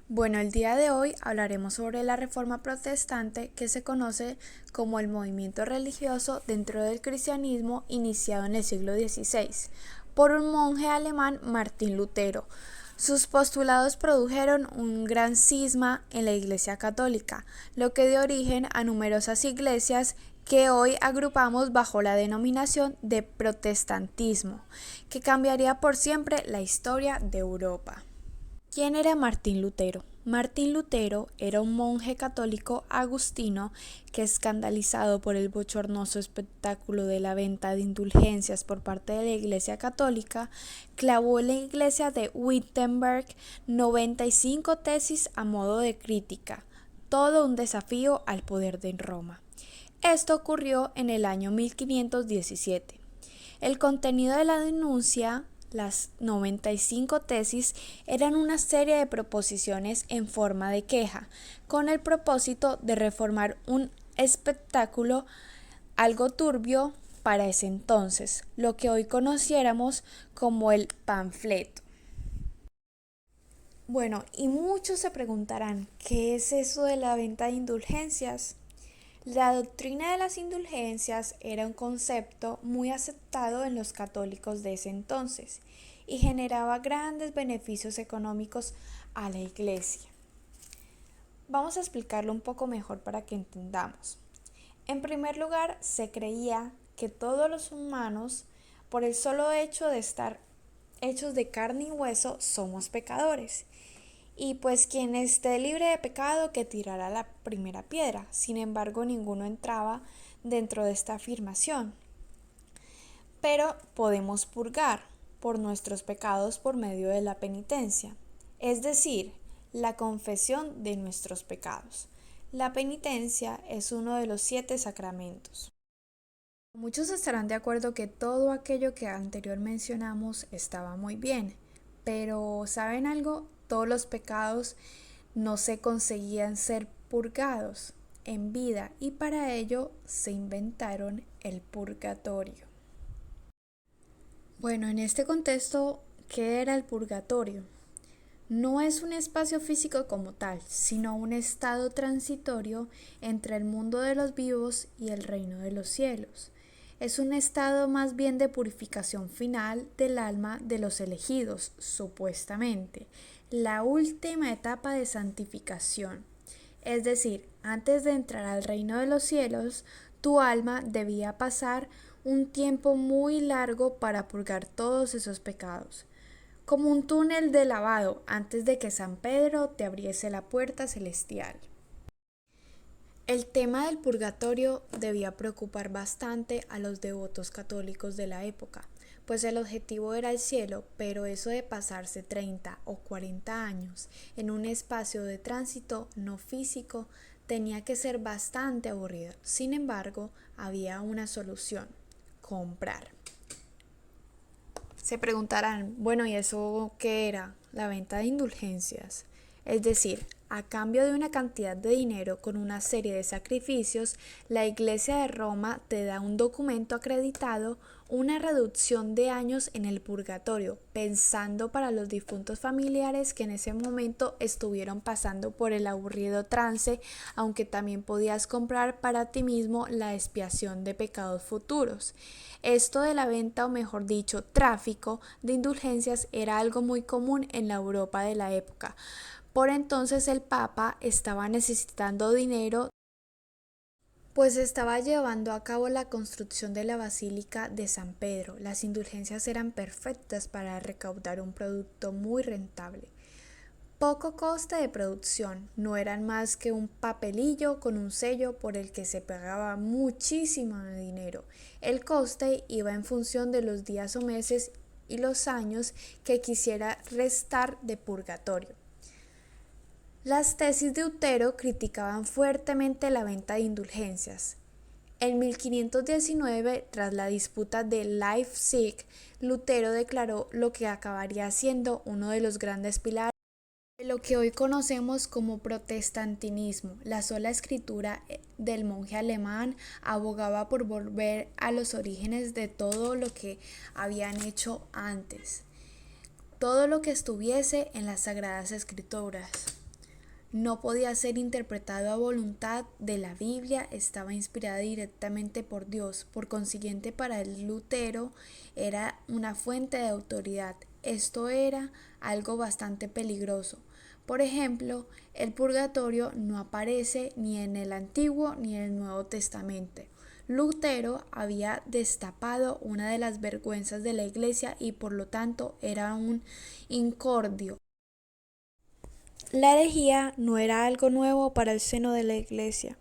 Bueno, el día de hoy hablaremos sobre la Reforma Protestante, que se conoce como el movimiento religioso dentro del cristianismo iniciado en el siglo XVI por un monje alemán, Martín Lutero. Sus postulados produjeron un gran cisma en la Iglesia Católica, lo que dio origen a numerosas iglesias que hoy agrupamos bajo la denominación de protestantismo, que cambiaría por siempre la historia de Europa. ¿Quién era Martín Lutero? Martín Lutero era un monje católico agustino que, escandalizado por el bochornoso espectáculo de la venta de indulgencias por parte de la Iglesia Católica, clavó en la iglesia de Wittenberg 95 tesis a modo de crítica, todo un desafío al poder de Roma. Esto ocurrió en el año 1517. El contenido de la denuncia, las 95 tesis, eran una serie de proposiciones en forma de queja, con el propósito de reformar un espectáculo algo turbio para ese entonces, lo que hoy conociéramos como el panfleto. Bueno, y muchos se preguntarán, ¿qué es eso de la venta de indulgencias? La doctrina de las indulgencias era un concepto muy aceptado en los católicos de ese entonces y generaba grandes beneficios económicos a la Iglesia. Vamos a explicarlo un poco mejor para que entendamos. En primer lugar, se creía que todos los humanos, por el solo hecho de estar hechos de carne y hueso, somos pecadores. Y pues quien esté libre de pecado que tirara la primera piedra. Sin embargo, ninguno entraba dentro de esta afirmación. Pero podemos purgar por nuestros pecados por medio de la penitencia, es decir, la confesión de nuestros pecados. La penitencia es uno de los 7 sacramentos. Muchos estarán de acuerdo que todo aquello que anterior mencionamos estaba muy bien, pero ¿saben algo? Todos los pecados no se conseguían ser purgados en vida y para ello se inventaron el purgatorio. Bueno, en este contexto, ¿qué era el purgatorio? No es un espacio físico como tal, sino un estado transitorio entre el mundo de los vivos y el reino de los cielos. Es un estado más bien de purificación final del alma de los elegidos, supuestamente, la última etapa de santificación. Es decir, antes de entrar al reino de los cielos, tu alma debía pasar un tiempo muy largo para purgar todos esos pecados, como un túnel de lavado antes de que San Pedro te abriese la puerta celestial. El tema del purgatorio debía preocupar bastante a los devotos católicos de la época, pues el objetivo era el cielo, pero eso de pasarse 30 o 40 años en un espacio de tránsito no físico tenía que ser bastante aburrido. Sin embargo, había una solución: comprar. Se preguntarán, bueno, ¿y eso qué era? La venta de indulgencias. Es decir, a cambio de una cantidad de dinero con una serie de sacrificios, la Iglesia de Roma te da un documento acreditado, una reducción de años en el purgatorio, pensando para los difuntos familiares que en ese momento estuvieron pasando por el aburrido trance, aunque también podías comprar para ti mismo la expiación de pecados futuros. Esto de la venta, o mejor dicho, tráfico de indulgencias era algo muy común en la Europa de la época. Por entonces el Papa estaba necesitando dinero, pues estaba llevando a cabo la construcción de la Basílica de San Pedro. Las indulgencias eran perfectas para recaudar un producto muy rentable. Poco coste de producción, no eran más que un papelillo con un sello por el que se pagaba muchísimo dinero. El coste iba en función de los días o meses y los años que quisiera restar de purgatorio. Las tesis de Lutero criticaban fuertemente la venta de indulgencias. En 1519, tras la disputa de Leipzig, Lutero declaró lo que acabaría siendo uno de los grandes pilares de lo que hoy conocemos como protestantinismo. La sola escritura del monje alemán abogaba por volver a los orígenes de todo lo que habían hecho antes, todo lo que estuviese en las sagradas escrituras. no podía ser interpretado a voluntad de la Biblia, estaba inspirada directamente por Dios. Por consiguiente, para el Lutero era una fuente de autoridad. Esto era algo bastante peligroso. Por ejemplo, el purgatorio no aparece ni en el Antiguo ni en el Nuevo Testamento. Lutero había destapado una de las vergüenzas de la Iglesia y por lo tanto era un incordio. La herejía no era algo nuevo para el seno de la Iglesia,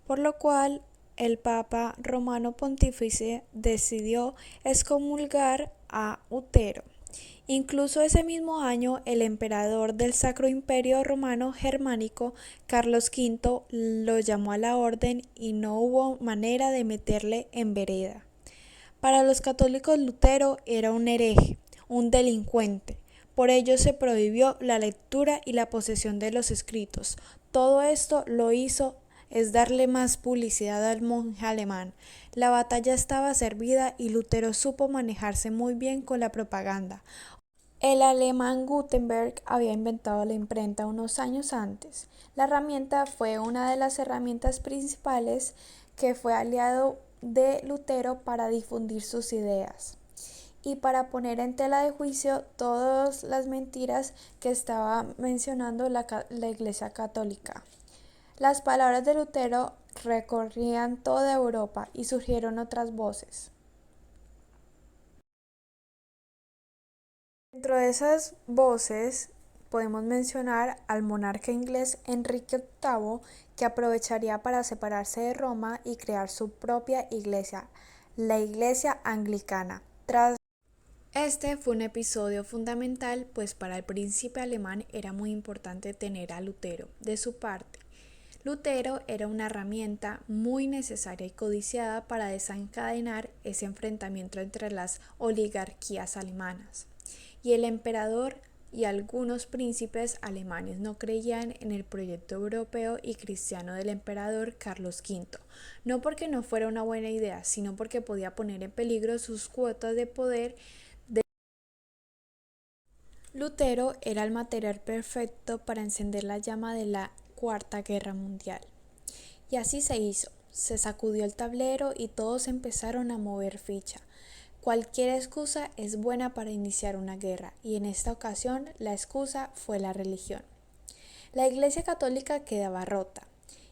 por lo cual el Papa Romano Pontífice decidió excomulgar a Lutero. Incluso ese mismo año, el emperador del Sacro Imperio Romano Germánico, Carlos V, lo llamó a la orden y no hubo manera de meterle en vereda. Para los católicos, Lutero era un hereje, un delincuente. Por ello se prohibió la lectura y la posesión de los escritos. Todo esto lo hizo es darle más publicidad al monje alemán. La batalla estaba servida y Lutero supo manejarse muy bien con la propaganda. El alemán Gutenberg había inventado la imprenta unos años antes. La herramienta fue una de las herramientas principales que fue aliado de Lutero para difundir sus ideas y para poner en tela de juicio todas las mentiras que estaba mencionando la Iglesia Católica. Las palabras de Lutero recorrían toda Europa y surgieron otras voces. Dentro de esas voces podemos mencionar al monarca inglés Enrique VIII, que aprovecharía para separarse de Roma y crear su propia iglesia, la Iglesia Anglicana. Este fue un episodio fundamental, pues para el príncipe alemán era muy importante tener a Lutero de su parte. Lutero era una herramienta muy necesaria y codiciada para desencadenar ese enfrentamiento entre las oligarquías alemanas. Y el emperador y algunos príncipes alemanes no creían en el proyecto europeo y cristiano del emperador Carlos V, no porque no fuera una buena idea, sino porque podía poner en peligro sus cuotas de poder. Lutero era el material perfecto para encender la llama de la Cuarta Guerra Mundial. Y así se hizo. Se sacudió el tablero y todos empezaron a mover ficha. Cualquier excusa es buena para iniciar una guerra, y en esta ocasión la excusa fue la religión. La Iglesia Católica quedaba rota,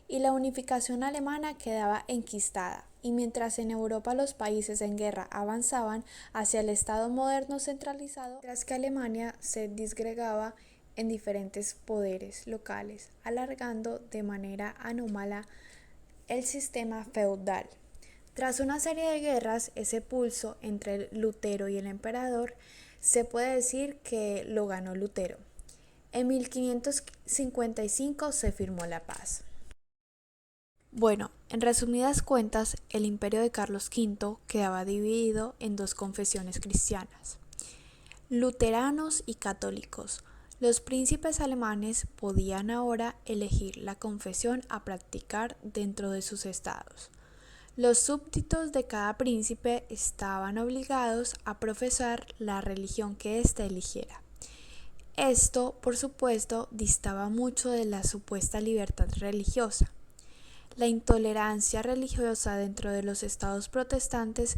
y la unificación alemana quedaba enquistada, y mientras en Europa los países en guerra avanzaban hacia el Estado moderno centralizado, mientras que Alemania se disgregaba en diferentes poderes locales, alargando de manera anómala el sistema feudal. Tras una serie de guerras, ese pulso entre Lutero y el emperador se puede decir que lo ganó Lutero. En 1555 se firmó la paz. Bueno, en resumidas cuentas, el imperio de Carlos V quedaba dividido en dos confesiones cristianas, luteranos y católicos. Los príncipes alemanes podían ahora elegir la confesión a practicar dentro de sus estados. Los súbditos de cada príncipe estaban obligados a profesar la religión que éste eligiera. Esto, por supuesto, distaba mucho de la supuesta libertad religiosa. La intolerancia religiosa dentro de los estados protestantes,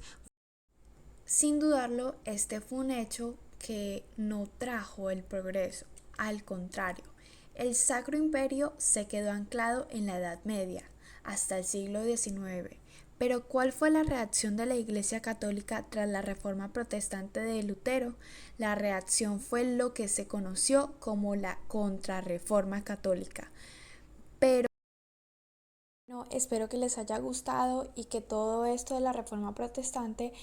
sin dudarlo, este fue un hecho que no trajo el progreso. Al contrario, el Sacro Imperio se quedó anclado en la Edad Media, hasta el siglo XIX. Pero ¿cuál fue la reacción de la Iglesia Católica tras la Reforma Protestante de Lutero? La reacción fue lo que se conoció como la Contrarreforma Católica. Pero espero que les haya gustado y que todo esto de la Reforma Protestante